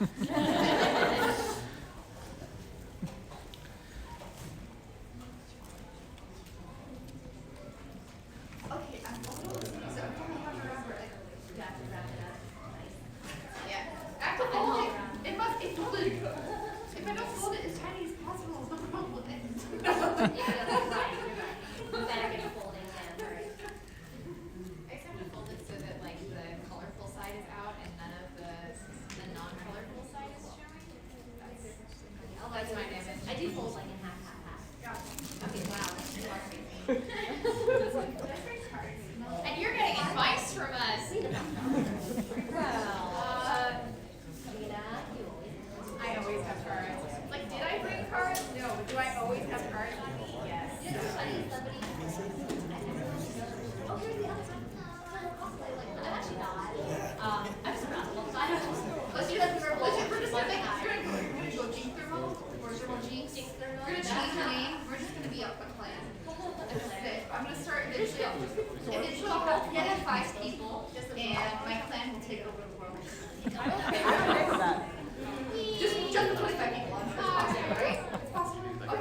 You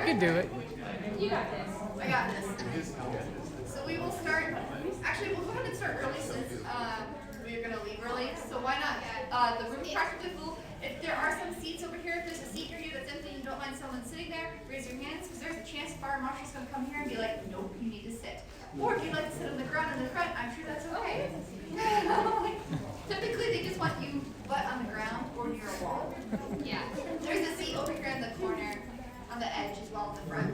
can do it. You got this. I got this. So we will start. Actually, we'll go ahead and start early since we're going to leave early. So why not? The room is practically full. If there are some seats over here, if there's a seat near you that's empty and you don't mind someone sitting there, raise your hands because there's a chance fire marshal's going to come here and be like, nope, you need to sit. Or if you'd like to sit on the ground in the front, I'm sure that's okay. Typically, they just want you butt on the ground or near a wall. Yeah. There's a seat over here in the corner on the edge as well in the front.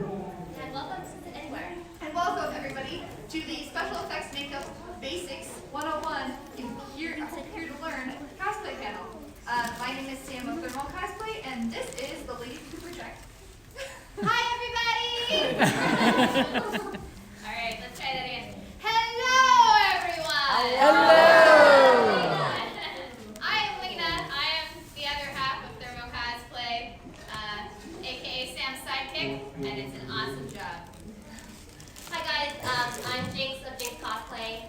And welcome to sit anywhere. And welcome everybody to the Special Effects Makeup Basics 101 here to learn cosplay panel. My name is Sam of ThermoCosplay, and this is the lady who project. Hi everybody! All right, let's try that again. Hello everyone! Hello! I am Lena. I am the other half of ThermoCosplay, aka Sam's sidekick, and it's an awesome job. Hi guys, I'm Jinx of Jinx Cosplay.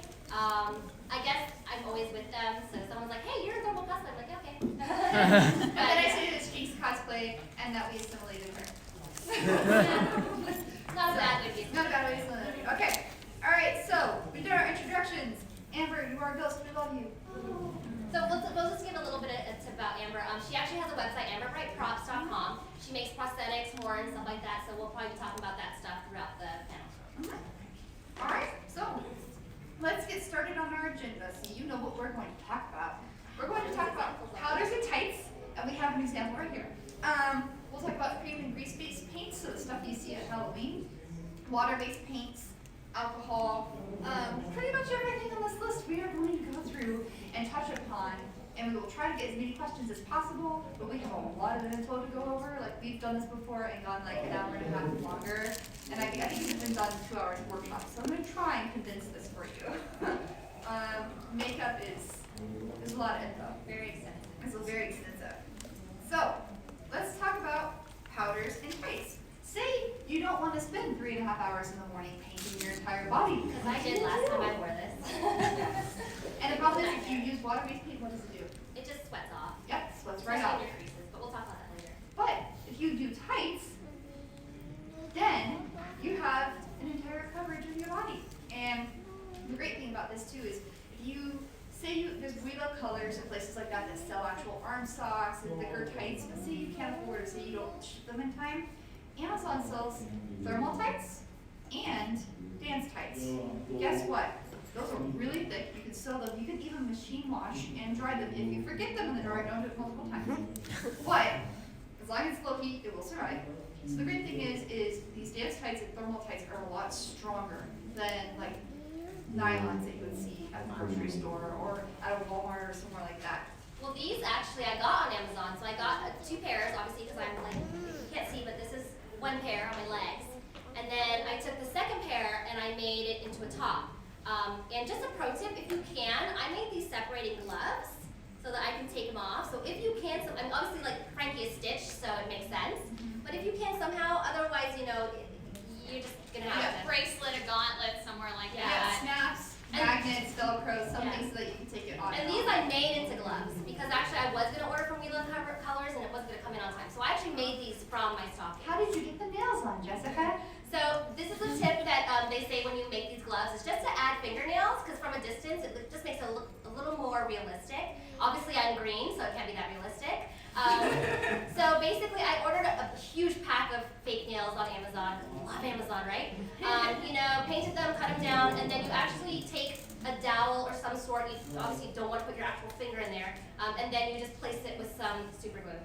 I guess I'm always with them, so someone's like, hey, you're a ThermoCosplay. I'm like, yeah, okay. And then I say it's Jinx Cosplay, and that we assimilated her. Not a bad way to be. Not a bad way to assimilated her. Okay. All right. So we did our introductions. Amber, you are a ghost. We love you. So we'll just give a little bit about Amber. She actually has a website, amberbrightprops.com. She makes prosthetics, horns, stuff like that. So we'll probably be talking about that stuff throughout the panel. All right. So let's get started on our agenda. So you know what we're going to talk about. We're going to talk about powders and tights, and we have an example right here. We'll talk about cream and grease-based paints, so the stuff you see at Halloween, water-based paints, alcohol, pretty much everything on this list we are going to go through and touch upon, and we will try to get as many questions as possible, but we have a lot of info to go over. Like, we've done this before and gone like an hour and a half longer, and I think we've been done 2 hours workshop, so I'm going to try and condense this for you. Makeup is a lot of info. Very extensive. It's very extensive. So, let's talk about powders and tights. Say you don't want to spend 3.5 hours in the morning painting your entire body. Because I did last time I wore this. And the problem is if you use water-based paint, what does it do? It just sweats off. Yep, sweats right Especially off. in your creases, but we'll talk about that later. But if you do tights, then you have an entire coverage of your body. And the great thing about this too is if you there's real colors and places like that that sell actual arm socks and thicker tights, but say you can't afford it, say you don't ship them in time, Amazon sells thermal tights and dance tights. Guess what? Those are really thick. You can sell them. You can even machine wash and dry them. If you forget them in the dryer, don't do it multiple times. But as long as it's low heat, it will survive. So the great thing is these dance tights and thermal tights are a lot stronger than like nylons that you would see at the grocery store or at a Walmart or somewhere like that. Well, these actually I got on Amazon. So I got 2 pairs, obviously, because I'm like, you can't see, but this is 1 pair on my legs. And then I took the second pair and I made it into a top. And just a pro tip, if you can, I made these separating gloves so that I can take them off. So if you can, I'm obviously like Frankie is stitched, so it makes sense. But if you can somehow, otherwise, you know, you're just gonna have a bracelet, a gauntlet, somewhere like Yeah, that. snaps, magnets, Velcro, something so that you can take it on. And these I made into gloves because actually I was gonna order from Wheel of fingernails, because from a distance it just makes it look a little more realistic. Obviously I'm green, so it can't be that realistic. So basically I ordered a huge pack of fake nails on Amazon. Love Amazon, right? You know, painted them, cut them down, and then you actually take a dowel or some sort. You obviously don't want to put your actual finger in there, and then you just place it with some super glue,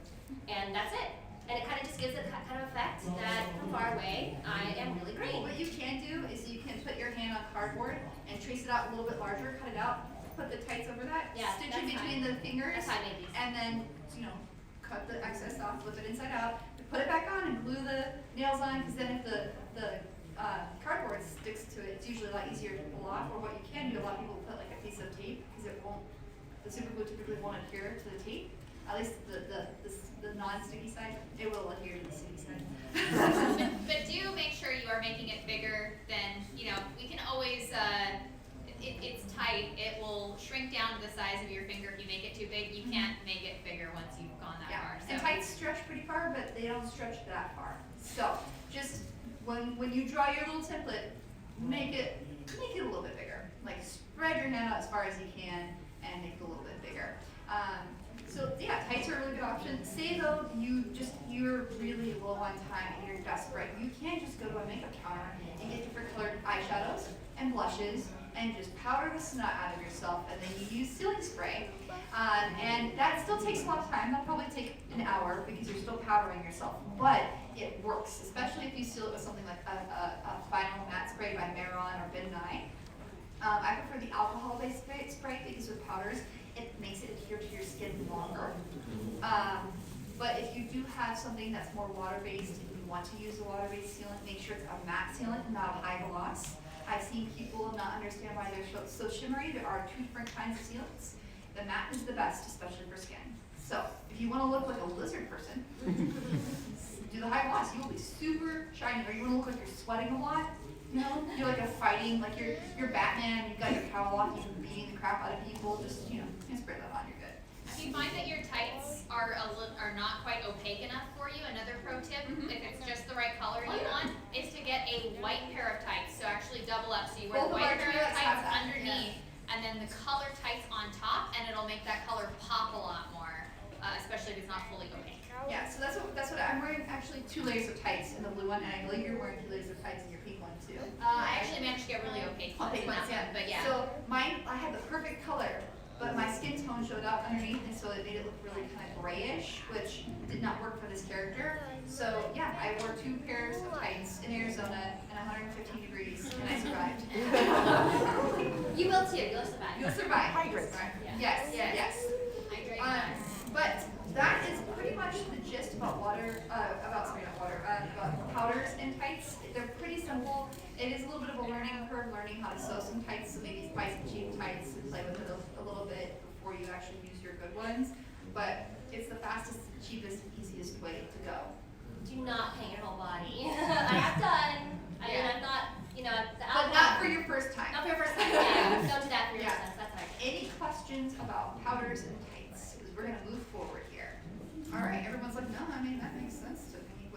and that's it. And it kind of just gives it that kind of effect that from far away, I am really green. What you can do is you can put your hand on cardboard and trace it out a little bit larger, cut it out, put the tights over that, Yeah, stitch that's it between fine. the fingers, That's how I made these. and then, you know, cut the excess off, flip it inside out, put it back on and glue the nails on, because then if the cardboard sticks to it, it's usually a lot easier to pull off. Or what you can do, a lot of people put like a piece of tape, because it won't, the super glue typically won't adhere to the tape. At least the non-sticky side, it will adhere to the sticky side. But do make sure you are making it bigger than, you know, we can always, it's tight. It will shrink down to the size of your finger if you make it too big. You can't make it bigger once you've gone that far. So. And tights stretch pretty far, but they don't stretch that far. So just when you draw your little template, make it a little bit bigger. Like spread your hand out as far as you can and make it a little bit bigger. So yeah, tights are a really good option. Say though you're really low on time and you're desperate, you can't just go to a makeup counter and get different colored eyeshadows and blushes and just powder the snot out of yourself, and then you use sealing spray. And that still takes a lot of time. That'll probably take an hour because you're still powdering yourself, but it works, especially if you seal it with something like a final matte spray by Maron or Ben Nye. I prefer the alcohol-based spray because with powders, it makes it adhere to your skin longer. But if you do have something that's more water-based and you want to use a water-based sealant, make sure it's a matte sealant, not a high gloss. I've seen people not understand why they're so shimmery. There are two different kinds of sealants. The matte is the best, especially for skin. So if you want to look like a lizard person, do the high gloss. You will be super shiny. Or you want to look like you're sweating a lot. You know, you're like like you're Batman. You've got your cowl off. You've been beating the crap out of people. Just you spray that on. You're good. If you find that your tights are not quite opaque enough for you, another pro tip, if it's just the right color you want, is to get a white pair of tights. So actually double up. So you wear the white pair of tights underneath, and then the color tights on top, and it'll make that color pop a lot more, especially if it's not fully opaque. Yeah, so that's what I'm wearing. Actually, 2 layers of tights in the blue one, and I believe you're wearing 2 layers of tights in your pink one too. I actually managed to get really opaque ones in that one, but yeah. So mine, I had the perfect color, but my skin tone showed up underneath, and so it made it look really kind of grayish, which did not work for this character. So yeah, I wore 2 pairs of tights in Arizona and 115 degrees, and I survived. You will too. You'll survive. You'll survive. Hydrate. Yes, yes. Hydrate. But that is pretty much the gist about about powders and tights. They're pretty simple. It is a little bit of a learning curve, learning how to sew some tights, so maybe buy some cheap tights and play with it a little bit before you actually use your good ones. But it's the fastest, cheapest, easiest way to go. Do not paint your whole body. I have done. I mean, I'm not, But not for your first time. Not for your first time. Yeah, don't do that for your Yeah. first time. That's right. Any questions about powders and tights? Because we're gonna move forward here. All right, everyone's like, no, I mean, that makes sense to me,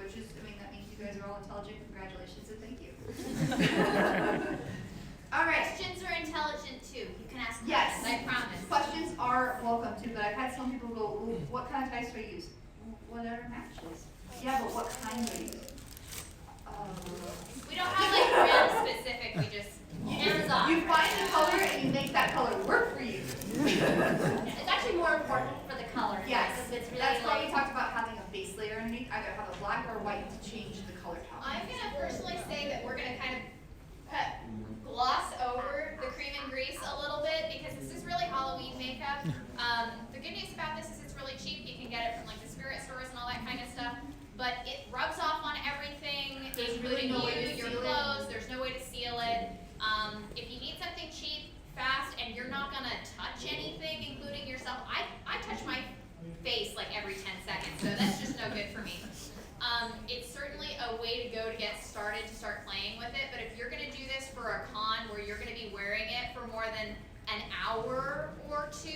that means you guys are all intelligent. Congratulations and thank you. All right. Questions are intelligent too. You can ask Yes. questions, I promise. Questions are welcome too, but I've had some people go, well, what kind of tights do I use? Whatever matches. Yeah, but what kind do you use? We don't have like brand specific, we just Amazon. You find the color and you make that color work for you. It's actually more important for the color. Yes, because it's really that's why like, we talked about having a base layer underneath. Either have a black or white to change the color tone. I'm gonna personally say that we're gonna kind of gloss over the cream and grease a little bit because this is really Halloween makeup. The good news about this is it's really cheap. You can get it from like the spirit stores and all that kind of stuff. But it rubs off on everything, There's really including no way to you, your seal it. clothes. There's no way to seal it. If you need something cheap, fast, and you're not gonna touch anything, including yourself, I touch my face like every 10 seconds, so that's just no good for me. It's certainly a way to go to get started, to start playing with it, but if you're gonna do this for a con where you're gonna be wearing it for more than an hour or 2,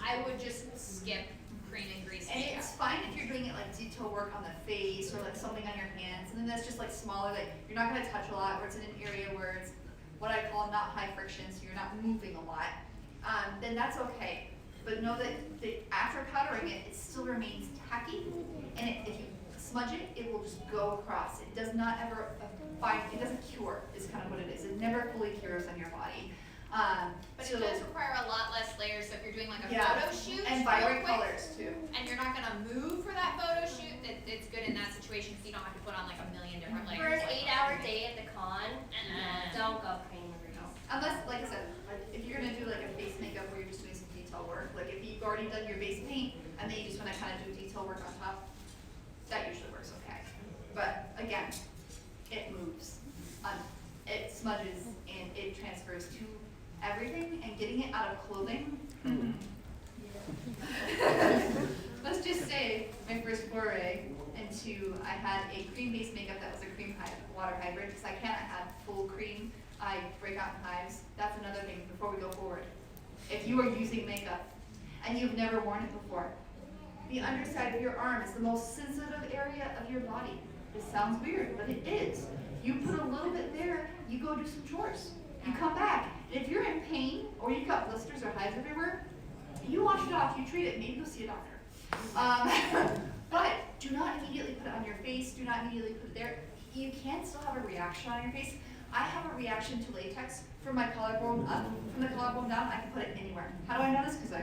I would just skip cream and grease And makeup. it's fine if you're doing it like detail work on the face or like something on your hands, and then that's just like smaller, like you're not gonna touch a lot, or it's in an area where it's what I call not high friction, so you're not moving a lot, then that's okay. But know that after powdering it, it still remains tacky, and if you smudge it, it will just go across. It does not ever it doesn't cure, is kind of what it is. It never fully cures on your body. But so, it does require a lot less layers, so if you're doing like a yeah, photo shoot and real vibrant quick, colors too. and you're not gonna move for that photo shoot, it's good in that situation because you don't have to put on like a million different layers. For an like 8-hour day at the con, don't go cream and grease. Unless, like I said, like if you're gonna do like a face makeup where you're just doing some detail work, like if you've already done your base paint and then you just wanna kind of do detail work on top, that usually works okay. But again, it moves, it smudges, and it transfers to everything, and getting it out of clothing. Let's just say my first foray into, I had a cream-based makeup that was a cream water hybrid, because I cannot have full cream. I break out in hives. That's another thing before we go forward. If you are using makeup and you've never worn it before, the underside of your arm is the most sensitive area of your body. It sounds weird, but it is. You put a little bit there, you go do some chores. You come back, and if you're in pain or you've got blisters or hives everywhere, you wash it off, you treat it, maybe go see a doctor. But do not immediately put it on your face, do not immediately put it there. You can still have a reaction on your face. I have a reaction to latex from my collarbone up, from the collarbone down, I can put it anywhere. How do I know this? Because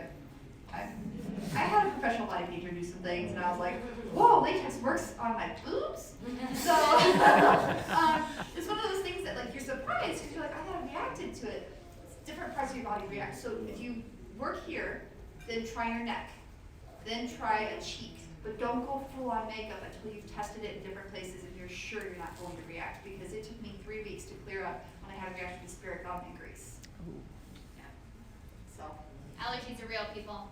I had a professional body painter do some things, and I was like, whoa, latex works on my boobs? So it's one of those things that like you're surprised because you're like, I haven't reacted to it. It's different parts of your body react. So if you work here, then try your neck, then try a cheek, but don't go full on makeup until you've tested it in different places and you're sure you're not going to react, because it took me 3 weeks to clear up when I had a reaction to spirit gum and grease. Yeah. So. allergies are real, people.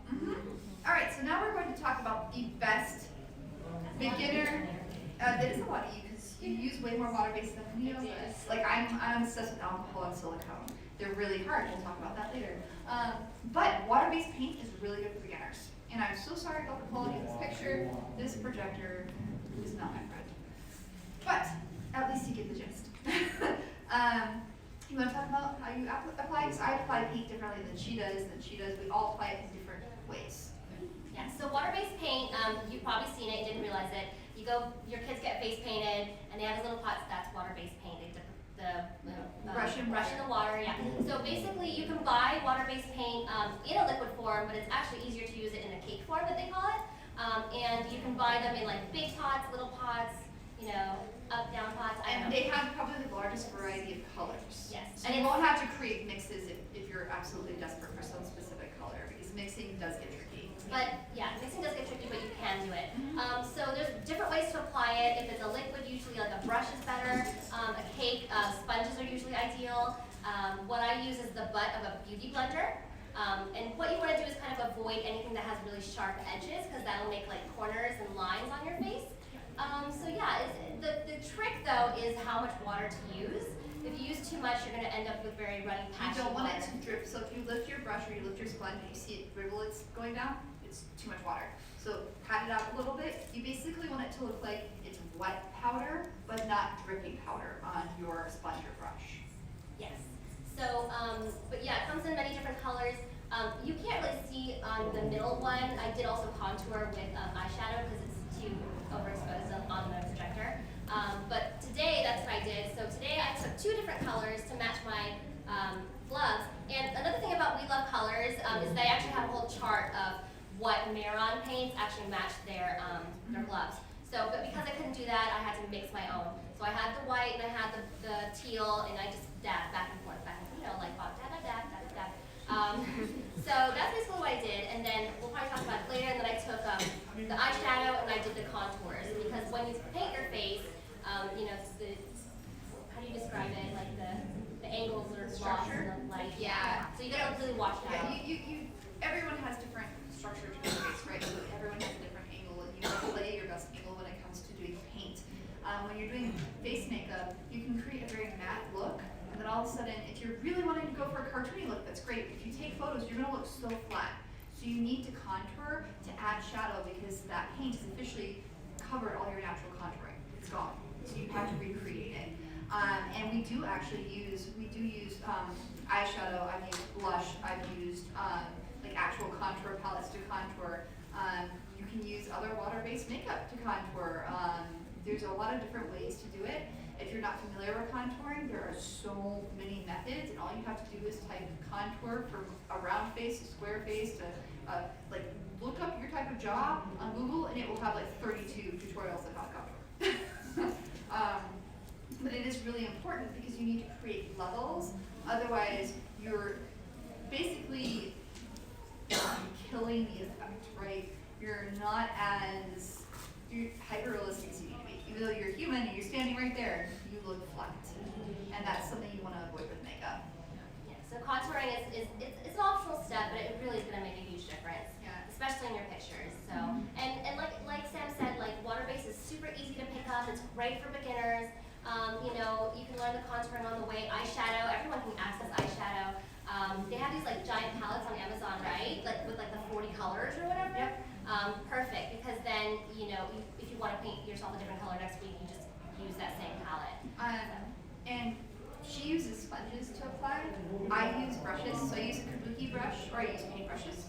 All right, so now we're going to talk about the best beginner. That is a lot of you because you use way more water-based stuff than you do. Like I'm obsessed with alcohol and silicone. They're really hard. We'll talk about that later. But water-based paint is really good for beginners. And I'm so sorry about the quality of this picture. This projector is not my friend. But at least you get the gist. You want to talk about how you apply? Because I apply paint differently than she does. We all apply it in different ways. Yeah, so water-based paint, you've probably seen it, you didn't realize it. You go, your kids get face painted, and they have these little pots, that's water-based paint. They dip brush in the water, yeah. So basically, you can buy water-based paint in a liquid form, but it's actually easier to use it in a cake form, that they call it. And you can buy them in like big pots, little pots, you know, up, down pots, I don't know. And they have probably the largest variety of colors. Yes. So you won't have to create mixes if you're absolutely desperate for some specific color, because mixing does get tricky. But yeah, mixing does get tricky, but you can do it. So there's different ways to apply it. If it's a liquid, usually like a brush is better. A cake, sponges are usually ideal. What I use is the butt of a beauty blender. And what you want to do is kind of avoid anything that has really sharp edges, because that'll make like corners and lines on your face. So yeah, the trick though is how much water to use. If you use too much, you're going to end up with very runny patchy You don't want water. it to drip. So if you lift your brush or you lift your sponge and you see it dribble, it's going down, it's too much water. So pat it out a little bit. You basically want it to look like it's wet powder, but not dripping powder on your sponge or brush. Yes. So, but yeah, it comes in many different colors. You can't really see on the middle one. I did also contour with eyeshadow because it's too overexposed on the projector. But today, that's what I did. So today I took 2 different colors to match my gloves. And another thing about We Love Colors is they actually have a whole chart of what Maron paints actually match their gloves. So, but because I couldn't do that, I had to mix my own. So I had the white and I had the teal, and I just dabbed back and forth, you know, like dab, dab, dab, dab, dab. So that's basically what I did, and then we'll probably talk about it later. And then I took the eyeshadow and I did the contours, because when you paint your face, you know, how do you describe it? Like the angles are lost in the light. Yeah. So you gotta really watch that. Yeah, everyone has different structure to their face, right? So everyone has a different angle, and you want to play your best angle when it comes to doing paint. When you're doing face makeup, you can create a very matte look, and then all of a sudden, if you're really wanting to go for a cartoony look, that's great. If you take photos, you're gonna look so flat. So you need to contour to add shadow, because that paint has officially covered all your natural contouring. It's gone. So you have to recreate it. And we do use eyeshadow. I've used blush. I've used like actual contour palettes to contour. You can use other water-based makeup to contour. There's a lot of different ways to do it. If you're not familiar with contouring, there are so many methods, and all you have to do is type contour from a round face, a square face, to like look up your type of job on Google, and it will have like 32 tutorials on how to contour. But it is really important because you need to create levels. Otherwise, you're basically killing the effect, right? You're not as hyper-realistic as you need to be. Even though you're human and you're standing right there, you look flat. And that's something you want to avoid with makeup. Yeah, so contouring is it's an optional step, but it really is going to make a huge difference, especially in your pictures. So, and like Sam said, like water-based is super easy to pick up. It's great for beginners. You know, you can learn the contouring on the way. Eyeshadow, everyone can access eyeshadow. They have these like giant palettes on Amazon, right? Like with like the 40 colors or whatever. Yep. Perfect, because then, you know, if you want to paint yourself a different color next week, you just use that same palette. And she uses sponges to apply. I use brushes, so I use a kabuki brush, or I use paintbrushes.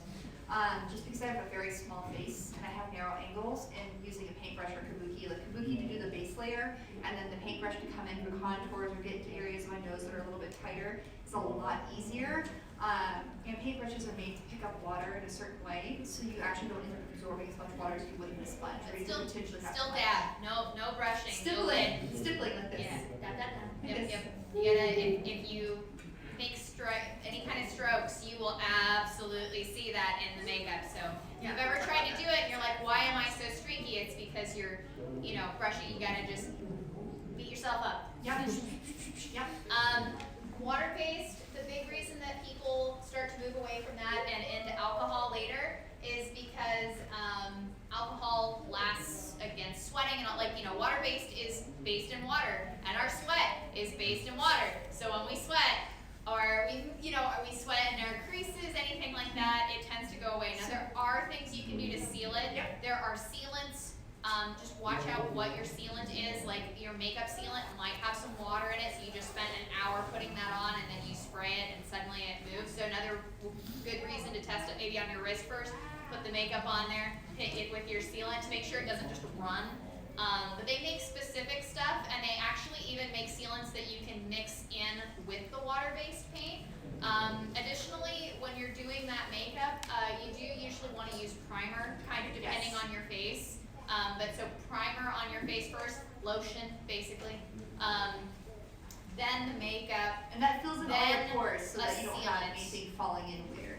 Just because I have a very small face and I have narrow angles, and using a paintbrush or kabuki, like kabuki to do the base layer, and then the paintbrush to come in for contours or get into areas of my nose that are a little bit tighter, is a lot easier. And paintbrushes are made to pick up water in a certain way, so you actually don't end up absorbing as much water as you would in a sponge. Or you Still, potentially have still to dab. No brushing. stippling like this. Yeah. Dab, dab, dab. Yep. You gotta, if you make any kind of strokes, you will absolutely see that in the makeup. So if you've ever tried to do it and you're like, why am I so streaky? It's because you're, you know, brushing. You gotta just beat yourself up. Yep. Yep. Water-based, the big reason that people start to move away from that and into alcohol later is because alcohol lasts against sweating, and like, you know, water-based is based in water, and our sweat is based in water. So when we sweat, or we sweat in our creases, anything like that, it tends to go away. Now there are things you can do to seal it. Yep. There are sealants. Just watch out what your sealant is. Like your makeup sealant might have some water in it, so you just spend an hour putting that on and then you spray it and suddenly it moves. So another good reason to test it maybe on your wrist first. Put the makeup on there, hit it with your sealant to make sure it doesn't just run. But they make specific stuff, and they actually even make sealants that you can mix in with the water-based paint. Additionally, when you're doing that makeup, you do usually want to use primer, kind of depending on your face. But so primer on your face first, lotion basically, then the makeup, And that fills in all your pores so a that you don't have sealant. anything falling in weird.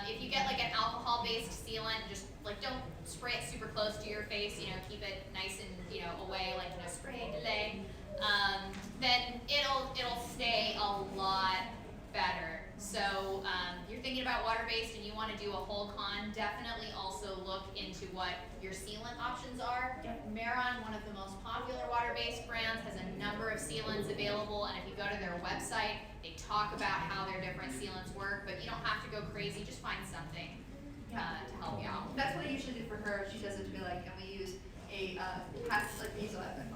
If you get like an alcohol-based sealant, just like don't spray it super close to your face. You know, keep it nice and away, like spray delay. Then it'll stay a lot better. So if you're thinking about water-based and you want to do a whole con, definitely also look into what your sealant options are. Maron, one of the most popular water-based brands, has a number of sealants available, and if you go to their website, they talk about how their different sealants work, but you don't have to go crazy, just find something to help you out. That's what I usually do for her. She does it to be like, and we use a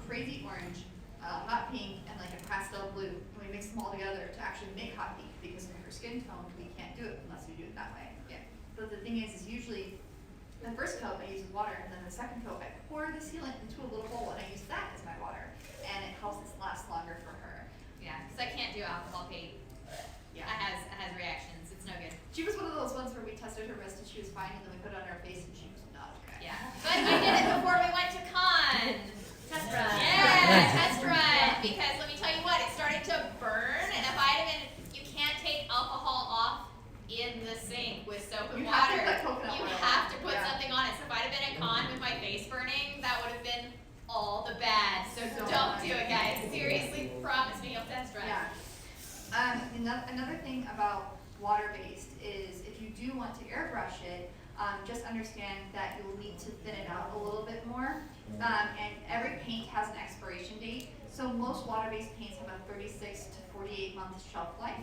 crazy orange, hot pink, and like a pastel blue, and we mix them all together to actually make hot pink, because of her skin tone, we can't do it unless we do it that way. Yeah. But the thing is usually the first coat I use water, and then the second coat I pour the sealant into a little bowl, and I use that as my water, and it helps it last longer for her. Yeah, because I can't do alcohol paint. Yeah. It has reactions. It's no good. She was one of those ones where we tested her wrist and she was fine, and then we put it on her face and she was not okay. Yeah, but I did it before we went to con. Test run. Yeah, test run. Because let me tell you what, it started to burn, and if I'd have been, you can't take alcohol off in the sink with soap and You have water. to put coconut You oil. have to put Yeah. something on it. So if I'd have been at con with my face burning, that would have been all the bad. So don't do it, guys. Seriously, promise me you'll test run. Yeah. Another thing about water-based is if you do want to airbrush it, just understand that you'll need to thin it out a little bit more. And every paint has an expiration date. So most water-based paints have a 36 to 48 month shelf life.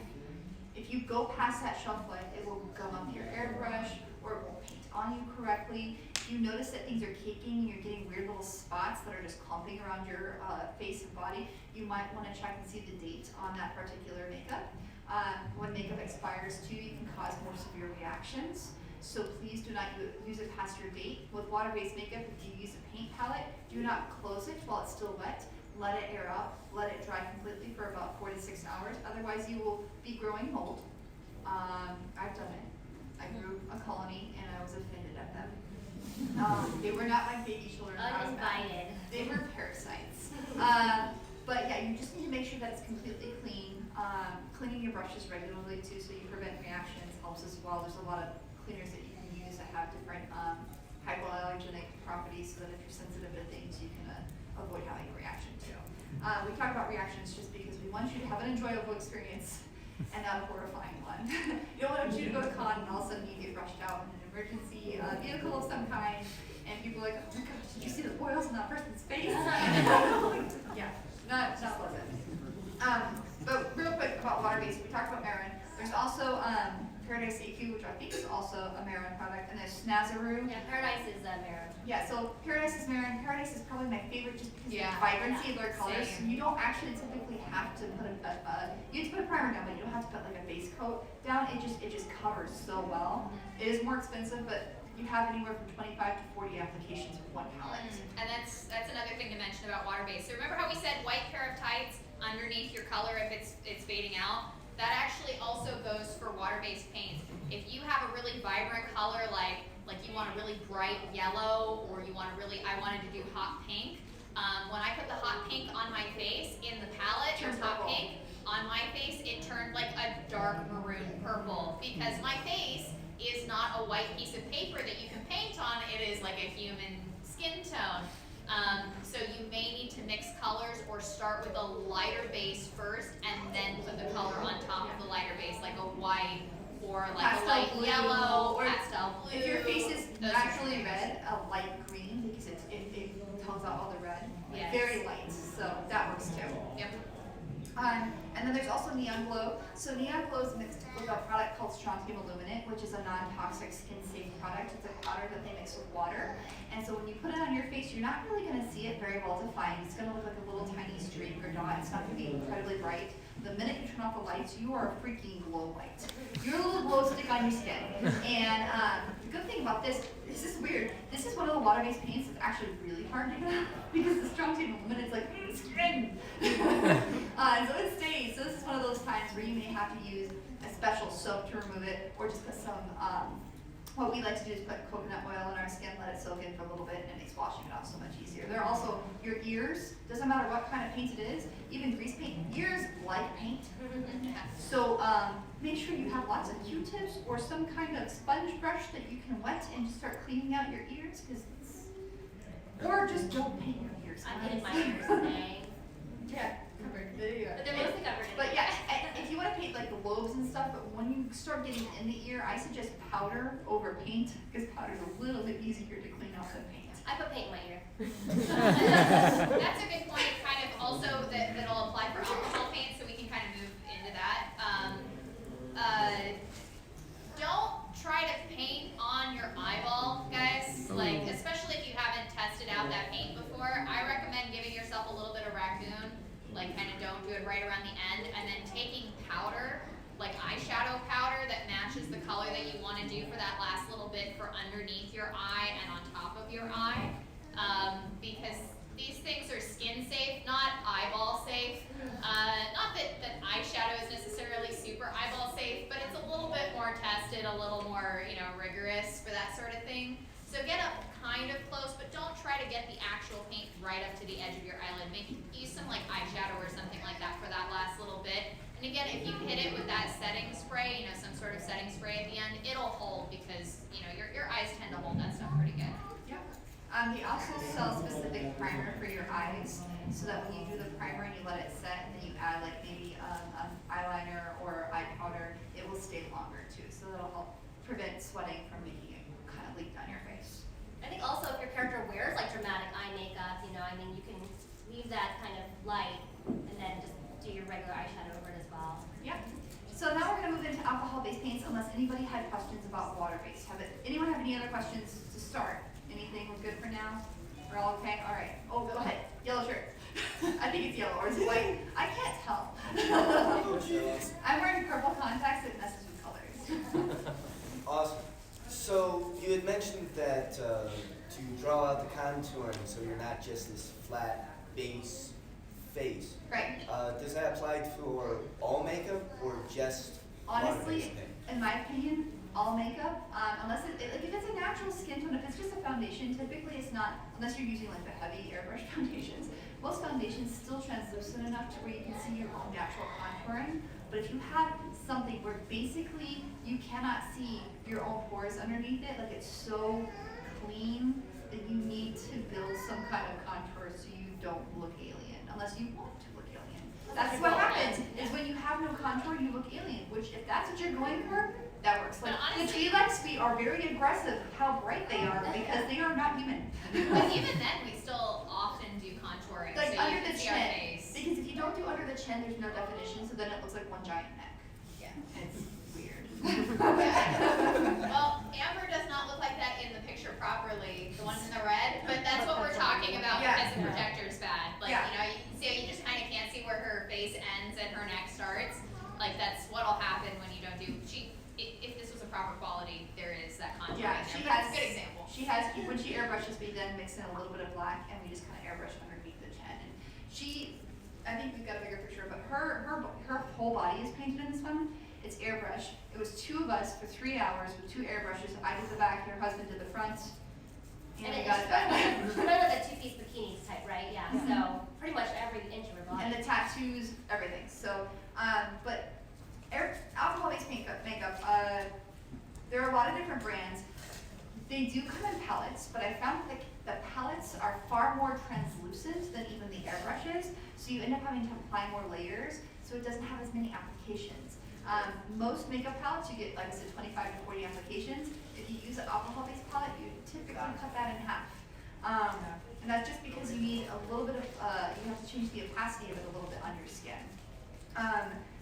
If you go past that shelf life, it will gum up your airbrush, or it won't paint on you correctly. you notice that things are caking and you're getting weird little spots that are just clumping around your face and body, you might want to check and see the date on that particular makeup. When makeup expires too, you can cause more severe reactions. So please do not use it past your date. With water-based makeup, if you use a paint palette, do not close it while it's still wet. Let it air out, let it dry completely for about 4 to 6 hours. Otherwise, you will be growing mold. I've done it. I grew a colony and I was offended at them. They were not like baby children. Uninvited. They were parasites. But yeah, you just need to make sure that it's completely clean. Cleaning your brushes regularly too, so you prevent reactions, helps as well. There's a lot of cleaners that you can use that have different hypoallergenic properties, so that if you're sensitive to things, you can avoid having a reaction too. We talk about reactions just because we want you to have an enjoyable experience and not a horrifying one. You don't want you to go to con and all of a sudden you get rushed out in an emergency vehicle of some kind, and people are like, oh my gosh, did you see the oils in that person's face? Yeah, not pleasant. But real quick about water-based, we talked about Marin. There's also Paradise AQ, which I think is also a Marin product, and there's Snazaroo. Yeah, Paradise is Marin. Yeah, so Paradise is Marin. Paradise is probably my favorite just because of the vibrancy of their colors. Same. You don't actually typically have to put you have to put a primer down, but you don't have to put like a base coat down. It just covers so well. It is more expensive, but you have anywhere from 25 to 40 applications with one palette. And that's another thing to mention about water-based. So remember how we said white pair of tights underneath your color if it's fading out? That actually also goes for water-based paints. If you have a really vibrant color, like you want a really bright yellow, or you want a really, I wanted to do hot pink. When I put the hot pink on my face in the palette, or hot pink on my face, it turned like a dark maroon purple, because my face is not a white piece of paper that you can paint on. It is like a human skin tone. So you may need to mix colors or start with a lighter base first and then put the color on top of the lighter base, like a white or like Pastel a light blue, yellow or or pastel blue. If your face is Those naturally are red, a light green, because it tells out all the red. Yes. Very light, so that works too. Yep. And then there's also Neon Glow. So Neon Glow is mixed with a product called Strong Team Illuminate, which is a non-toxic skin-safe product. It's a powder that they mix with water. And so when you put it on your face, you're not really going to see it very well defined. It's going to look like a little tiny streak or dot. It's not going to be incredibly bright. The minute you turn off the lights, you are a freaking glow light. You're a little glow stick on your skin. And the good thing about this is weird. This is one of the water-based paints that's actually really hard to get out because the Strong Team Illuminate's like, skin. So it stays. So this is one of those times where you may have to use a special soap to remove it, or just put some, what we like to do is put coconut oil in our skin, let it soak in for a little bit, and it makes washing it off so much easier. There are also your ears, doesn't matter what kind of paint it is, even grease paint, ears like paint. So make sure you have lots of Q-tips or some kind of sponge brush that you can wet and just start cleaning out your ears, or just don't paint your ears. I'm getting my ears today. Yeah, covered. There you go. But they're mostly covered in But yeah, if you want to paint like the lobes and stuff, but when you start getting in the ear, I suggest powder over paint, because powder's a little bit easier to clean off than paint. I put paint in my ear. That's a good point, kind of also that'll apply for alcohol paint, so we can kind of move into that. Don't try to paint on your eyeball, guys. Like, especially if you haven't tested out that paint before, I recommend giving yourself a little bit of raccoon, like kind of don't do it right around the end, and then taking powder, like eyeshadow powder that matches the color that you want to do for that last little bit for underneath your eye and on top of your eye, because these things are skin safe, not eyeball safe. Not that eyeshadow is necessarily super eyeball safe, but it's a little bit more tested, a little more, rigorous for that sort of thing. So get up kind of close, but don't try to get the actual paint right up to the edge of your eyelid. Maybe use some like eyeshadow or something like that for that last little bit. And again, if you hit it with that setting spray, some sort of setting spray at the end, it'll hold because, your eyes tend to hold that stuff pretty good. Yep. They also sell specific primer for your eyes, so that when you do the primer and you let it set, and then you add like maybe an eyeliner or eye powder, it will stay longer too. So that'll help prevent sweating from making it kind of leak down your face. I think also if your character wears like dramatic eye makeup, you can leave that kind of light and then just do your regular eyeshadow over it as well. Yep. So now we're going to move into alcohol-based paints unless anybody had questions about water-based. Anyone have any other questions to start in Anything we're good for now? We're all okay? All right. Oh, go ahead. Yellow shirt. I think it's yellow, or is it white? I can't tell. I'm wearing purple contacts. It messes with colors. Awesome. So you had mentioned that to draw out the contouring so you're not just this flat base face. Right. Does that apply for all makeup or just Honestly, water-based makeup? in my opinion, all makeup, unless like if it's a natural skin tone, if it's just a foundation, typically it's not, unless you're using like the heavy airbrush foundations. Most foundations still translucent enough to where you can see your own natural contouring. But if you have something where basically you cannot see your own pores underneath it, like it's so clean that you need to build some kind of contour so you don't look alien, unless you want to look alien. That's what happens, is when you have no contour, you look alien, which if that's what you're going for, that works. Like, the G-Lex are very aggressive how bright they are because they are not human. But even then, we still often do contouring, Like so under you the can see our chin, face. because if you don't do under the chin, there's no definition, so then it looks like one giant neck. Yeah. It's weird. Well, Amber does not look like that in the picture properly, the one in the red, but that's what we're talking about Yeah. because the projector's bad. Like, Yeah. you know, you just kind of can't see where her face ends and her neck starts. Like, that's what'll happen when you don't do, if this was a proper quality, there is that contour Yeah, in there, she but has, it's a good example. she has, when she airbrushes, we then mix in a little bit of black and we just kind of airbrush underneath the chin. And she, I think we've got a bigger picture, but her whole body is painted in this one. It's airbrush. It was 2 of us for 3 hours with 2 airbrushes. I did the back, her husband did the front. And we it's got it done. kind of like a two-piece bikinis type, right? Yeah. So pretty much every inch of her body. And the tattoos, everything. So, but alcohol-based makeup, there are a lot of different brands. They do come in palettes, but I found that the palettes are far more translucent than even the airbrushes, so you end up having to apply more layers, so it doesn't have as many applications. Most makeup palettes, you get, like I said, 25 to 40 applications. If you use an alcohol-based palette, you typically cut that in half. And that's just because you need a little bit of, you have to change the opacity of it a little bit on your skin.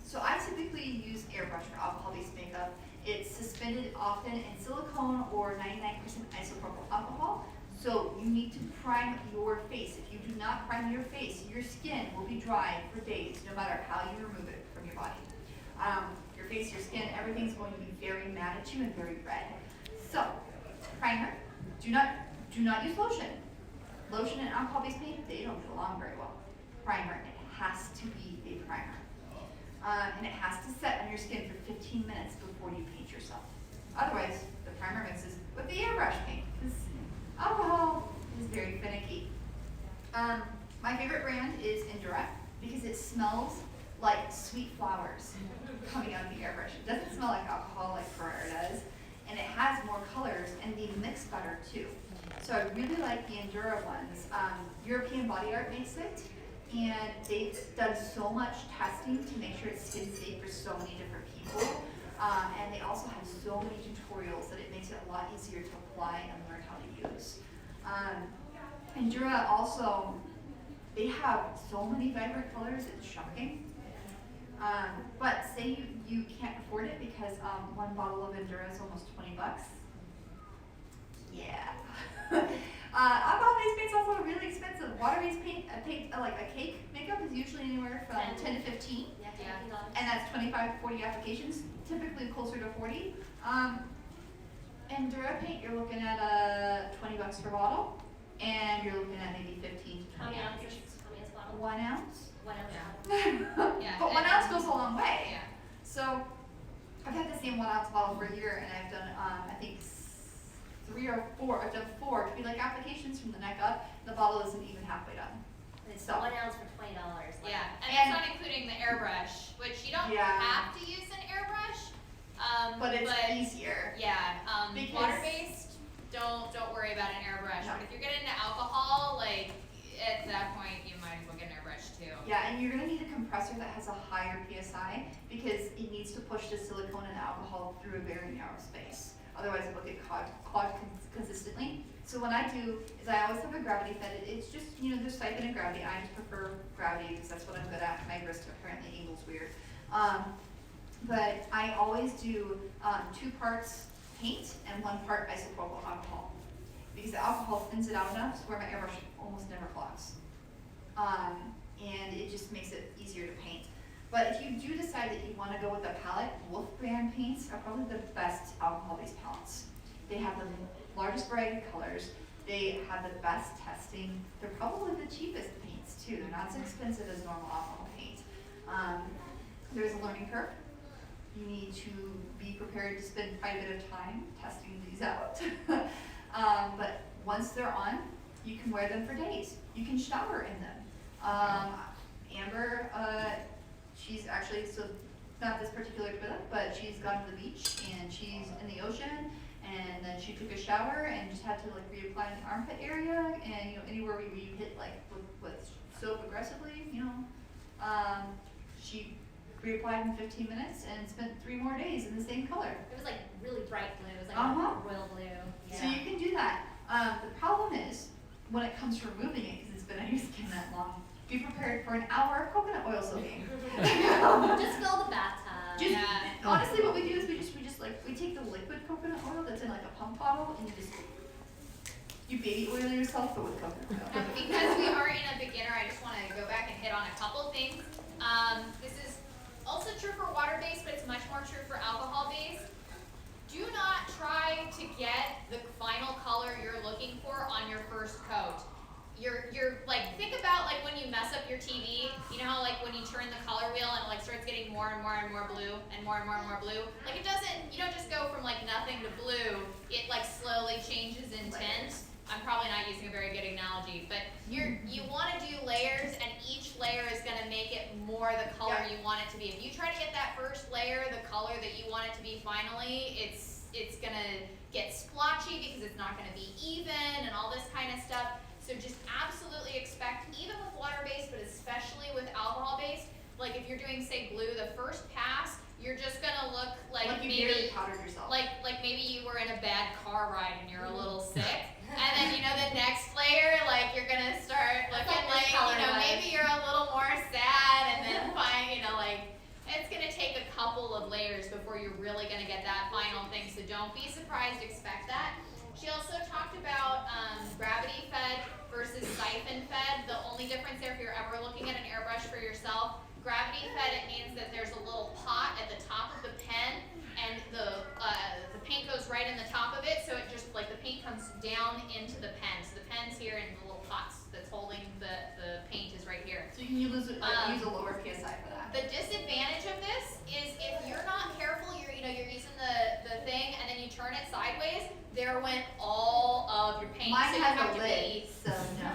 So I typically use airbrush for alcohol-based makeup. It's suspended often in silicone or 99% isopropyl alcohol. So you need to prime your face. If you do not prime your face, your skin will be dry for days, no matter how you remove it from your body. Your face, your skin, everything's going to be very mad at you and very red. So, primer. Do not use lotion. Lotion and alcohol-based paint, they don't get along very well. Primer, it has to be a primer. And it has to set on your skin for 15 minutes before you paint yourself. Otherwise, the primer mixes with the airbrush paint, because alcohol is very finicky. My favorite brand is Endura, because it smells like sweet flowers coming out of the airbrush. It doesn't smell like alcohol like Ferrara does, and it has more colors, and they mix better too. So I really like the Endura ones. European Body Art makes it, and they've done so much testing to make sure it's skin safe for so many different people. And they also have so many tutorials that it makes it a lot easier to apply and learn how to use. Endura also, they have so many vibrant colors, it's shocking. But say you can't afford it because one bottle of Endura is almost 20 bucks. Yeah. Alcohol-based paint's also really expensive. Water-based paint, like a cake makeup is usually anywhere from 10 to 15. Yeah, $50. And that's 25 to 40 applications, typically closer to 40. Endura paint, you're looking at 20 bucks per bottle, and you're looking at maybe 15 to How 20 many applications. ounces? How many is a bottle? 1 ounce. 1 ounce. Yeah, But 1 and- ounce goes a long way. Yeah. So I've had the same 1 ounce bottle for a year, and I've done I think 3 or 4. I've done 4 to be like applications from the neck up. The bottle isn't even halfway done. It's So 1 ounce for $20. Like, Yeah, and And- that's not including the airbrush, which you don't Yeah. have to use an airbrush. But it's easier. Yeah, Because- water-based, don't worry about an airbrush. No. But if you're getting into alcohol, like at that point, you might as well get an airbrush too. Yeah, and you're gonna need a compressor that has a higher PSI because it needs to push the silicone and the alcohol through a very narrow space. Otherwise, it will get clogged consistently. So what I do is I always have a gravity fed. It's just, there's siphon and gravity. I just prefer gravity because that's what I'm good at. My wrist apparently angles weird. But I always do 2 parts paint and 1 part isopropyl alcohol. because the alcohol thins it out enough where my airbrush almost never clogs. And it just makes it easier to paint. But if you do decide that you want to go with a palette, Wolf brand paints are probably the best alcohol-based palettes. They have the largest variety of colors. They have the best testing. They're probably the cheapest paints too. They're not as expensive as normal alcohol paint. There's a learning curve. You need to be prepared to spend quite a bit of time testing these out. But once they're on, you can wear them for days. You can shower in them. Amber, she's actually, so not this particular toilet, but she's gone to the beach and she's in the ocean, and then she took a shower and just had to like reapply in the armpit area, and you know, anywhere where you hit like with soap aggressively, you know, she reapplied in 15 minutes and spent 3 more days in the same color. It was like really bright blue. It was like royal blue. Yeah. So you can do that. The problem is when it comes to removing it, because it's been on your skin that long, be prepared for an hour of coconut oil soaking. Just fill the bathtub. Honestly, what we do is we take the liquid coconut oil that's in like a pump bottle, and you baby oil yourself, but with coconut oil. Because we are in a beginner, I just want to go back and hit on a couple things. This is also true for water-based, but it's much more true for alcohol-based. Do not try to get the final color you're looking for on your first coat. You're like, think about like when you mess up your TV, you know how like when you turn the color wheel and it like starts getting more and more and more blue and more and more and more blue? Like you don't just go from like nothing to blue, it like slowly changes in tint. I'm probably not using a very good analogy, but you want to do layers, and each layer is going to make it more the color you want it to be. If you try to get that first layer the color that you want it to be finally, it's going to get splotchy because it's not going to be even and all this kind of stuff. So just absolutely expect, even with water-based, but especially with alcohol-based, like if you're doing, say, blue, the first pass, you're just gonna look like you maybe barely powdered yourself. Like maybe you were in a bad car ride and you're a little sick, and then you know the next layer, like you're gonna start looking like you know maybe you're a little more sad, and then like it's gonna take a couple of layers before you're really gonna get that final thing. So don't be surprised. Expect that. She also talked about gravity fed versus siphon fed. The only difference there, if you're ever looking at an airbrush for yourself, gravity fed, it means that there's a little pot at the top of the pen, and the paint goes right in the top of it, so it just like the paint comes down into the pen. So the pen's here, and the little pots that's holding the paint is right here. So you can use a lower PSI for that. The disadvantage of this is if you're not careful, you're using the thing, and then you turn it sideways, there went all of your paint. Mine so has you have a to lid, so no.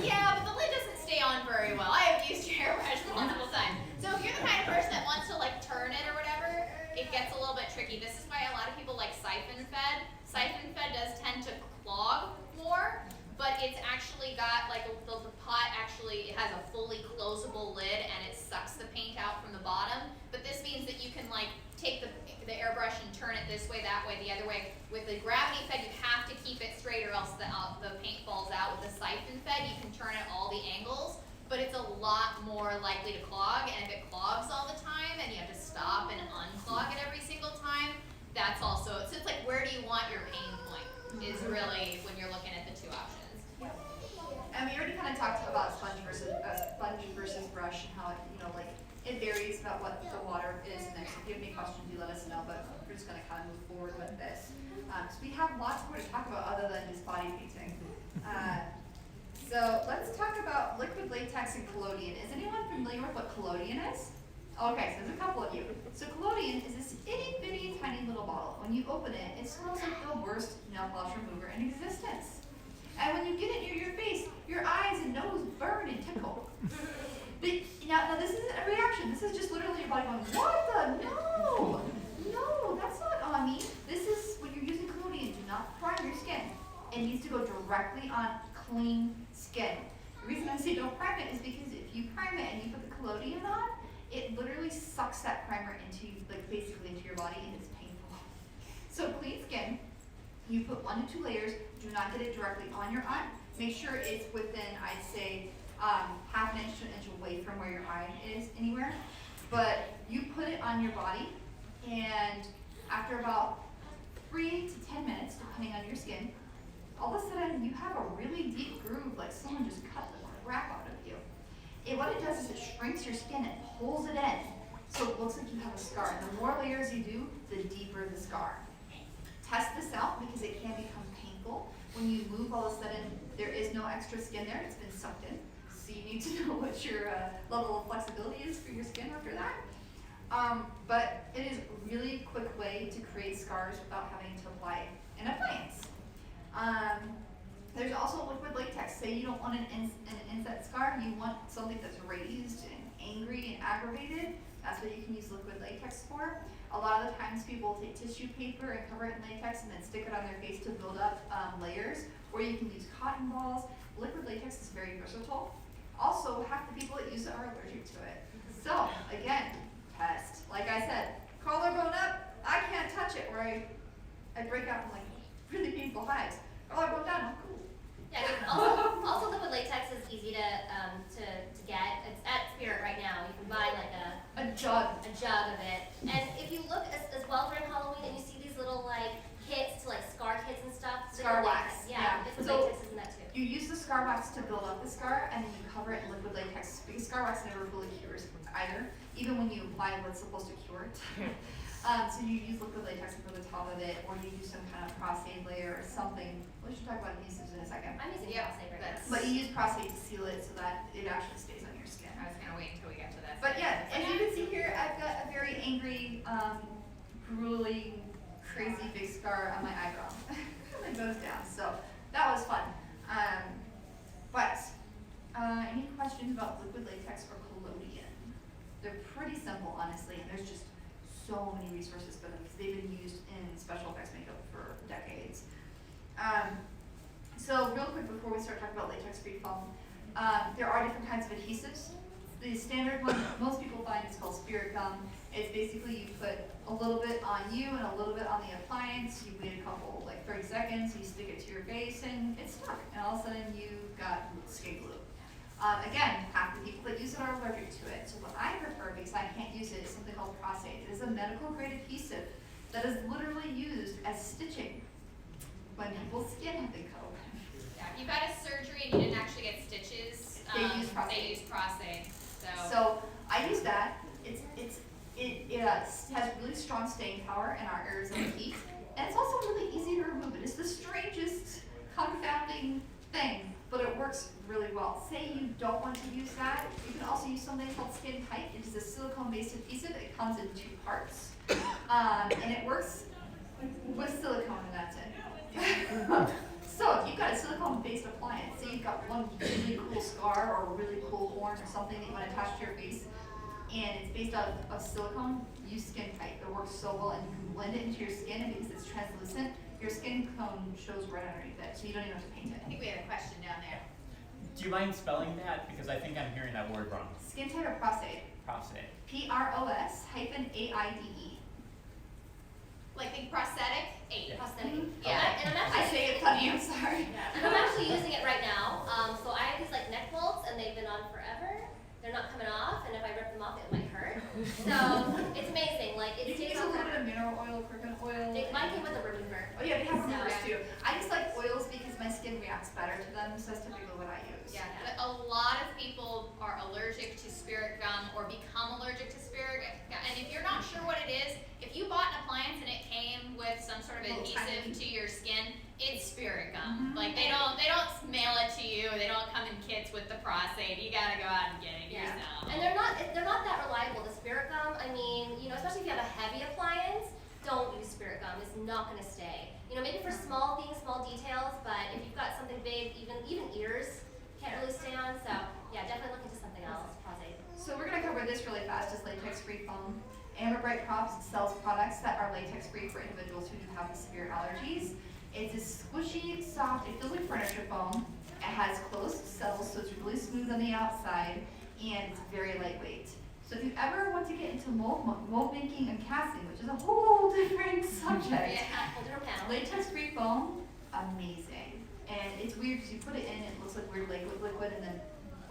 Yeah, but the lid doesn't stay on very well. I have used your airbrush multiple times. So if you're the kind of person that wants to like turn it or whatever, it gets a little bit tricky. This is why a lot of people like siphon fed. Siphon fed does tend to clog more, but it's actually got like the pot actually, it has a fully closable lid, and it sucks the paint out from the bottom. But this means that you can like take the airbrush and turn it this way, that way, the other way. With the gravity fed, you have to keep it straight or else the paint falls out. With the siphon fed, you can turn it all the angles, but it's a lot more likely to clog, and if it clogs all the time and you have to stop and unclog it every single time, that's also, so it's like, where do you want your pain point is really when you're looking at the two options. And we already kind of talked about sponge versus brush, and how it varies about what the water is in there. So if you have any questions, you let us know. But we're just going to kind of move forward with this. So we have lots more to talk about other than just body painting. So let's talk about liquid latex and collodion. Is anyone familiar with what collodion is? Okay, so there's a couple of you. So collodion is this itty bitty tiny little bottle. When you open it, it smells like the worst nail polish remover in existence. And when you get it near your face, your eyes and nose burn and tickle. Now this isn't a reaction. This is just literally your body going, what the? No, that's not on me. This is when you're using collodion. Do not prime your skin. It needs to go directly on clean skin. The reason I say don't prime it is because if you prime it and you put the collodion on, it literally sucks that primer basically into your body, and it's painful. So clean skin, you put 1 to 2 layers. Do not get it directly on your eye. Make sure it's within, I'd say, half an inch to an inch away from where your eye is anywhere. But you put it on your body, and after about 3 to 10 minutes, depending on your skin, all of a sudden you have a really deep groove, like someone just cut the crap out of you. What it does is it shrinks your skin and pulls it in, so it looks like you have a scar. And the more layers you do, the deeper the scar. Test this out because it can become painful. When you move, all of a sudden, there is no extra skin there, it's been sucked in. So you need to know what your level of flexibility is for your skin after that. But it is a really quick way to create scars without having to apply an appliance. There's also liquid latex. Say you don't want an inset scar, you want something that's raised and angry and aggravated. That's what you can use liquid latex for. A lot of the times people take tissue paper and cover it in latex and then stick it on their face to build up layers. Or you can use cotton balls. Liquid latex is very versatile. Also, half the people that use it are allergic to it. So, again, test. Like I said, collarbone up, I can't touch it, or I break out in like really painful hives. Collarbone down, I'm cool. Yeah, also liquid latex is easy to get. It's at Spirit right now. You can buy like A jug. a jug of it. And if you look as well during Halloween and you see these little like kits to like scar kits and stuff. Scar liquid wax, latex. yeah. Liquid So latex is in that too. you use the scar wax to build up the scar, and then you cover it in liquid latex. Because scar wax never fully cures either, even when you apply what's supposed to cure it. So you use liquid latex over the top of it, or you use some kind of prostate layer or something. We should talk about adhesives in a second. I'm using Yeah, Prostate right now. But you use prostate to seal it so that it actually stays on your skin. I was gonna wait until we get to this. But yeah, as you can see here, I've got a very angry, grueling, crazy big scar on my eyebrow. It goes down, so that was fun. Any questions about liquid latex or collodion? They're pretty simple, honestly, and there's just so many resources for them because they've been used in special effects makeup for decades. So real quick before we start talking about latex-free foam, there are different kinds of adhesives. The standard one that most people find is called spirit gum. It's basically you put a little bit on you and a little bit on the appliance. You wait a couple, like 30 seconds, you stick it to your face and it's stuck. And all of a sudden you've got skin glue. Again, half the people that use it are allergic to it. So what I prefer, because I can't use it, is something called prostate. It is a medical grade adhesive that is literally used as stitching when people's skin have been cut open. Yeah, if you got a surgery and you didn't actually get stitches, They use prostate. They use prostate. So I use that. It has really strong staying power in our areas of heat, and it's also really easy to remove. It is the strangest, confounding thing, but it works really well. Say you don't want to use that, you can also use something called Skin Tight. It is a silicone-based adhesive. It comes in 2 parts, and it works with silicone, and that's it. So if you've got a silicone-based appliance, say you've got one really cool scar or a really cool horn or something that you want to attach to your face, and it's based out of silicone, use Skin Tight. It works so well, and you can blend it into your skin, and because it's translucent, your skin cone shows right underneath it, so you don't even have to paint I it. think we have a question down there. Do you mind spelling that? Because I think I'm hearing that word wrong. Skin Tight or prostate? Prostate. PROS-AIDE. Like think prosthetic, 8. Yeah. Prosthetic. Yeah. And I'm I actually say it funny, I'm sorry. And I'm actually using it right now. So I have these like neck bolts and they've been on forever. They're not coming off, and if I rip them off, it might hurt. So it's amazing. Like You it can stays use a on little bit forever. of mineral oil, coconut oil. Mine came with a remover. Oh yeah, they have So- removers too. I just like oils because my skin reacts better to them, so that's typically what I use. Yeah, but a lot of people are allergic to spirit gum or become allergic to spirit gum. And if you're not sure what it is, if you bought an appliance and it came with some sort of Little adhesive tiny- to your skin, it's spirit Mhm. gum. Like they don't mail it to you. They don't come in kits with the prostate. You gotta go out and get it Yeah. yourself. And they're not that reliable. The spirit gum, I mean, especially if you have a heavy appliance, don't use spirit gum. It's not gonna stay. Maybe for small things, small details, but if you've got something big, even ears can't really stay on. So yeah, definitely look into something else. Prostate. So we're gonna cover this really fast, just latex-free foam. Amber Bright Crops sells products that are latex-free for individuals who do have severe allergies. It's a squishy, soft, it feels like furniture foam. It has closed cells, so it's really smooth on the outside, and it's very lightweight. So if you ever want to get into mold making and casting, which is a whole different subject, Yeah, whole different panel. latex-free foam, amazing. And it's weird because you put it in, it looks like weird liquid, and then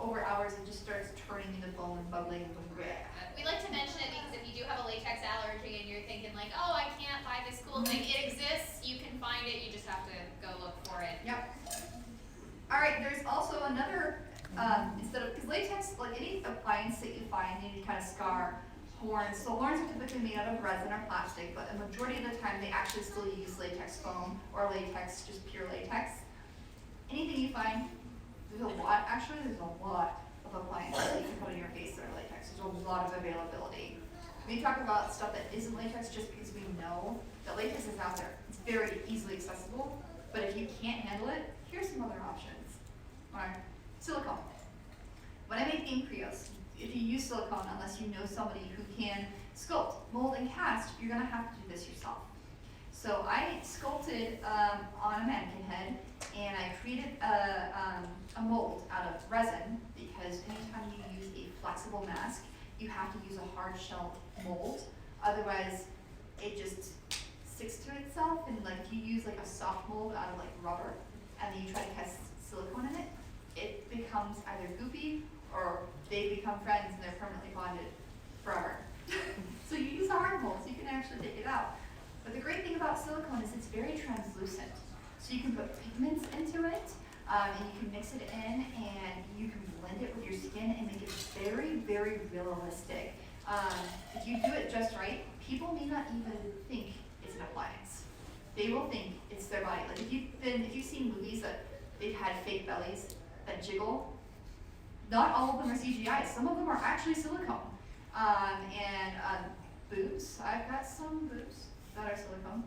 over hours it just starts turning into foam and bubbling and bleh. We like to mention it because if you do have a latex allergy and you're thinking like, oh, I can't buy this cool thing, it exists, you can find it, you just have to go look for it. Yep. All right, there's also another, instead of, because latex, like any appliance that you find, any kind of scar, horns, so horns are typically made out of resin or plastic, but a majority of the time they actually still use latex foam or latex, just pure latex. Anything you find, there's a lot of appliances that you can put on your face that are latex. There's a lot of availability. We talk about stuff that isn't latex just because we know that latex is out there. It's very easily accessible, but if you can't handle it, here's some other options. All right, silicone. When I make ink creos, if you use silicone, unless you know somebody who can sculpt, mold, and cast, you're gonna have to do this yourself. So I sculpted on a mannequin head, and I created a mold out of resin, because anytime you use a flexible mask, you have to use a hard shell mold. Otherwise, it just sticks to itself, and like if you use like a soft mold out of like rubber, and then you try to cast silicone in it, it becomes either goopy or they become friends and they're permanently bonded forever. So you use a hard mold so you can actually take it out. But the great thing about silicone is it's very translucent. So you can put pigments into it, and you can mix it in, and you can blend it with your skin and make it very, very realistic. If you do it just right, people may not even think it's an appliance. They will think it's their body. Like if you've seen movies that they've had fake bellies that jiggle, not all of them are CGI. Some of them are actually silicone. Boobs, I've got some boobs that are silicone.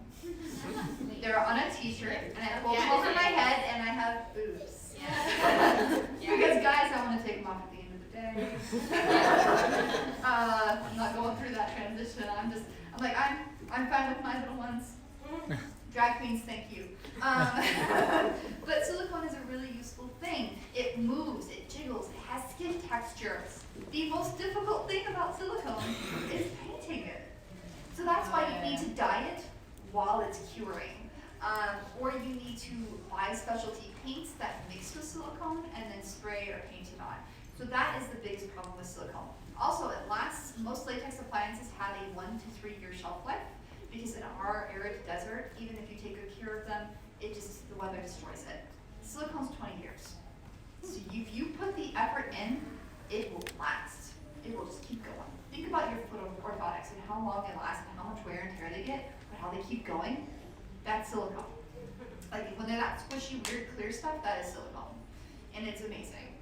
They're on a t-shirt, and I pull them over my head, and I have boobs. Because guys, I want to take them off at the end of the day. I'm not going through that transition. I'm fine with my little ones. Drag queens, thank you. But silicone is a really useful thing. It moves, it jiggles, it has skin textures. The most difficult thing about silicone is painting it. So that's why you need to dye it while it's curing. Or you need to buy specialty paints that mix with silicone and then spray or paint it on. So that is the biggest problem with silicone. Also, it lasts, most latex appliances have a 1 to 3 year shelf life, because in our arid desert, even if you take good care of them, the weather destroys it. Silicone's 20 years. So if you put the effort in, it will last. It will just keep going. Think about your foot orthotics and how long it lasts and how much wear and tear they get, but how they keep going. That's silicone. Like when they're that squishy, weird, clear stuff, that is silicone. And it's amazing.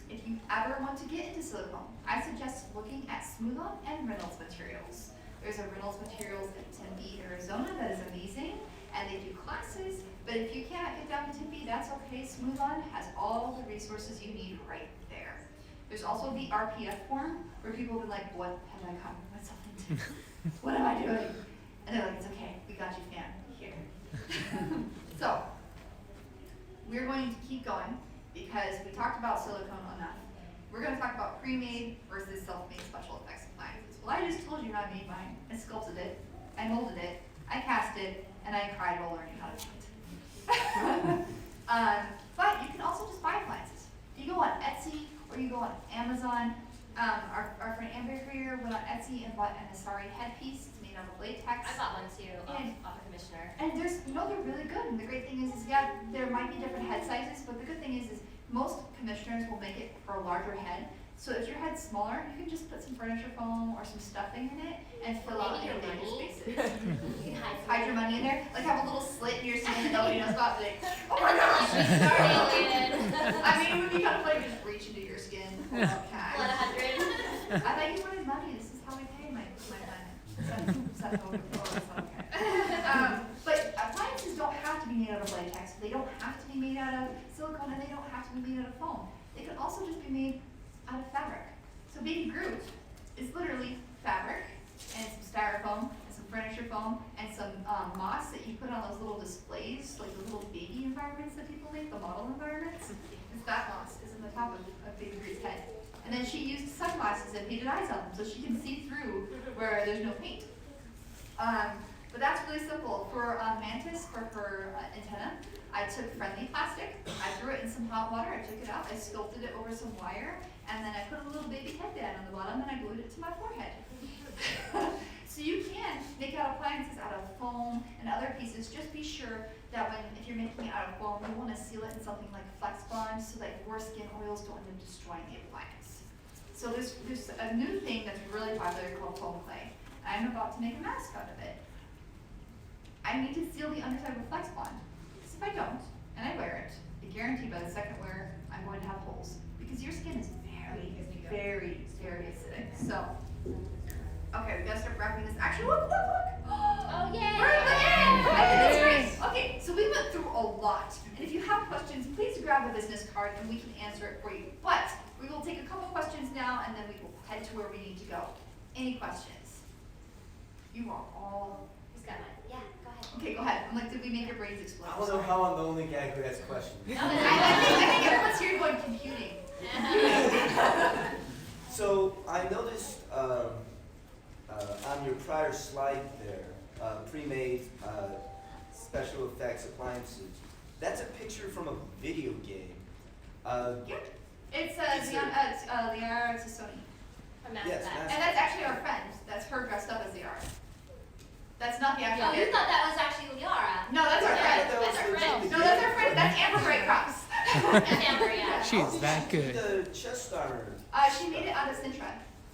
If you ever want to get into silicone, I suggest looking at Smooth-On and Reynolds Materials. There's a Reynolds Materials in Tempe, Arizona that is amazing, and they do classes, but if you can't get down to Tempe, that's okay. Smooth-On has all the resources you need right there. There's also the RPF form, where people will be like, what have I come with something to? What am I doing? And they're like, it's okay, we got you, fam, here. So, we're going to keep going, because we talked about silicone enough. We're going to talk about pre-made versus self-made special effects appliances. Well, I just told you I made mine. I sculpted it, I molded it, I cast it, and I cried while learning how to do it. But you can also just buy appliances. You go on Etsy or you go on Amazon. Our friend Amber here went on Etsy and bought an Asari headpiece. It's made out of latex. I bought one too, off a commissioner. And they're really good. And the great thing is yeah, there might be different head sizes, but the good thing is most commissioners will make it for a larger head. So if your head's smaller, you can just put some furniture foam or some stuffing in it and fill out your label spaces. You can Hide your money in there. Like have a little slit in your skin that nobody knows about. Like, oh my gosh! I mean, it would be kind of funny to just reach into your skin. Pull out cash. 100. I thought you wanted money. This is how we pay my rent. That's okay. But appliances don't have to be made out of latex. They don't have to be made out of silicone, and they don't have to be made out of foam. They can also just be made out of fabric. So Baby Groot is literally fabric and some styrofoam and some furniture foam and some moss that you put on those little displays, like the little baby environments that people make, the model environments. It's that moss is in the top of Baby Groot's head. And then she used sunglasses and painted eyes on them so she can see through where there's no paint. But that's really simple. For Mantis, for her antenna, I took friendly plastic, I threw it in some hot water, I took it out, I sculpted it over some wire, and then I put a little baby headband on the bottom, and I glued it to my forehead. So you can make out appliances out of foam and other pieces. Just be sure that if you're making it out of foam, you want to seal it in something like Flex Bond so that your skin oils don't end up destroying the appliance. So there's a new thing that's really popular called foam clay. I'm about to make a mask out of it. I need to seal the underside with Flex Bond. Because if I don't, and I wear it, I guarantee by the second wear, I'm going to have holes. Because your skin is very, very, very acidic. So, okay, we gotta start wrapping this. Actually, look! Oh, yay! We're at the end! I think that's great. Okay, so we went through a lot. And if you have questions, please grab a business card and we can answer it for you. But we will take a couple questions now and then we will head to where we need to go. Any questions? You are all... Who's got mine? Yeah, go ahead. Okay, go ahead. I'm like, did we make your brains explode? I don't know how I'm the only guy who has questions. I think everyone's here going computing. So I noticed on your prior slide there, pre-made special effects appliances. That's a picture from a video game. Yep. It's Is Liara Sony. From Mass Yes, Effect. Mass And that's actually our friend. That's her dressed up as Liara. That's not the actual Oh, you character. thought that was actually Liara. No, that's our I friend. thought that was That's our legit friend. the No, that's game. our friend. That's Amber Bright Crops. That's Amber, yeah. She's that good. The chest armor. She made it out of Sintra.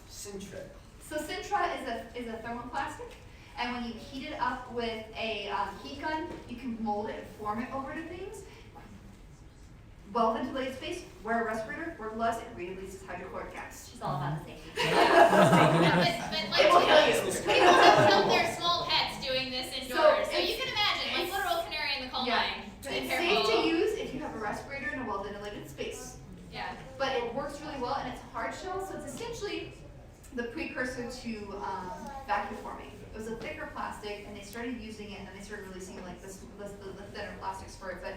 Sintra. So Sintra is a thermoplastic, and when you heat it up with a heat gun, you can mold it and form it over to things. Well ventilated space, wear a respirator, wear gloves, and it releases hydrochloric gas. She's all about the safety. But It will like, kill you. people have killed their small pets doing this indoors, so you it's- can imagine, like literal canary in the coal Yeah. mine. Be It's careful. safe to use if you have a respirator in a well ventilated space. Yeah. But it works really well, and it's a hard shell, so it's essentially the precursor to vacuum forming. It was a thicker plastic, and they started using it, and then they started releasing like the thinner plastics for it. But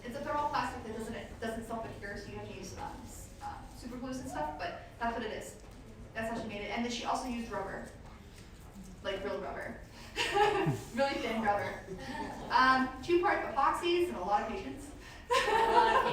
it's a thermoplastic that doesn't self-adhere, so you have to use super glues and stuff. But that's what it is. That's how she made it. And then she also used rubber, like real rubber, really thin rubber. 2-part epoxies and a lot of patience. A lot of